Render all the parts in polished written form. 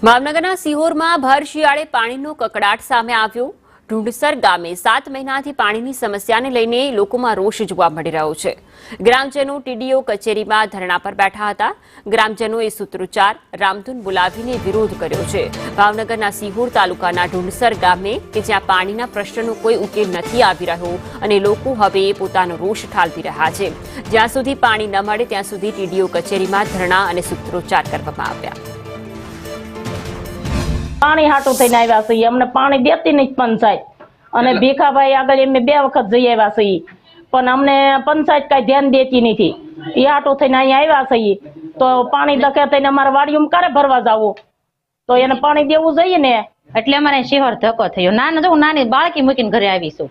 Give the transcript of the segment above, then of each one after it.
ભાવનગરના સિહોરમાં ભર શિયાળે પાણીનો કકડાટ સામે આવ્યો। ઢુંડસર ગામે 7 મહિનાથી પાણીની સમસ્યાને લઈને લોકોમાં રોષ જોવા મળી રહ્યો છે। ગ્રામજનો ટીડીઓ કચેરીમાં ધરણા પર બેઠા હતા। ગ્રામજનોએ સૂત્રોચ્ચાર રામધૂન બોલાવીને વિરોધ કર્યો છે। ભાવનગરના સિહોર તાલુકાના ઢુંડસર ગામે કે જ્યાં પાણીના પ્રશ્નનો કોઈ ઉકેલ નથી આવી રહ્યો અને લોકો હવે પોતાનો રોષ ઠાલવી રહ્યા છે। જ્યાં સુધી પાણી ન મળે ત્યાં સુધી ટીડીઓ કચેરીમાં ધરણા અને સૂત્રોચ્ચાર કરવામાં આવ્યા। पानी हाटू थईने आव्या छीए। अमने पाणी देती नहीं पंचायत अने भीखाभाई आगळ एमने 2 वखत जई आव्या छीए पण अमने पंचायत काई ध्यान देती नथी। ई हाटू थईने अहीं आव्या छीए तो पाणी दखे थईने अमारे वाડીयोमां क्यारे भरवा जावुं तो एने पाणी देवुं जोईए ने એટલે અમારે શિહોર ધક્કો થયો। નાનો જો નાની બાળકી મૂકીને ઘરે આવી છું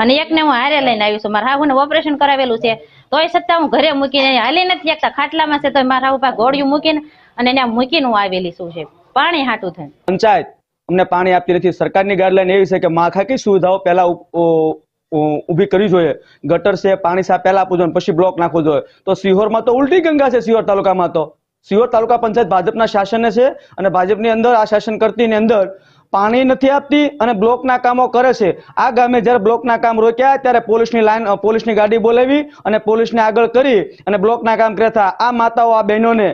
અને એકને હું હારે લઈને આવી છું। મારા હાહુને ઓપરેશન કરાવેલું છે તોય છતાં હું ઘરે મૂકીને હાલી નથી શકતા। ખાટલામાં છે તો મારા હાહુ પાસે ઘોડિયું મૂકીને અને એને મૂકીને હું આવેલી છું છે પાણી હાટું થાય। પંચાયત અમને પાણી આપતી નથી। સરકારની ગાઈડલાઈન એવી છે કે માળખાકીય સુવિધાઓ પહેલા ઊભી કરવી જોઈએ। ગટર છે પાણી છે પહેલા આપવું જોઈએ પછી બ્લોક નાખવું જોઈએ। તો સિહોરમાં તો ઉલટી ગંગા છે। સિહોર તાલુકામાં તો સિહોર તાલુકા પંચાયત ભાજપના શાસન છે અને ભાજપની અંદર આ શાસન કરતી ની અંદર પાણી નથી આપતી અને બ્લોકના કામો કરે છે। આ ગામે જ્યારે બ્લોકના કામ રોક્યા ત્યારે પોલીસની ગાડી બોલાવી અને પોલીસને આગળ કરી અને બ્લોકના કામ કર્યા હતા। આ માતાઓ આ બહેનોને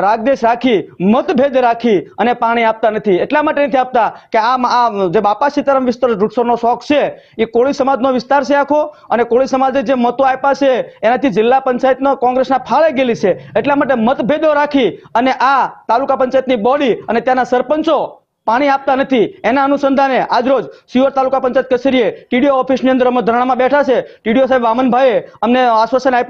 રાગદેશ રાખી મતભેદ રાખી અને પાણી આપતા નથી। એટલા માટે નથી આપતા કે આ જે બાપા સીતારામ વિસ્તાર ઢુંડસરનો શોખ છે એ કોળી સમાજનો વિસ્તાર છે આખો અને કોળી સમાજે જે મતો આપ્યા છે એનાથી જિલ્લા પંચાયતનો કોંગ્રેસના ફાળે ગયેલી છે। એટલા માટે મતભેદો રાખી અને આ તાલુકા પંચાયતની બોડી અને ત્યાંના સરપંચો પાણી આપતા નથી। એના અનુસંધાને આજરોજ સિહોર તાલુકા પંચાયત કચેરીએ ટીડીઓ ઓફિસની અંદર અમે ધરણામાં બેઠા છે। ટીડીઓ સાહેબ વામનભાઈએ અમને આશ્વાસન આપ્યું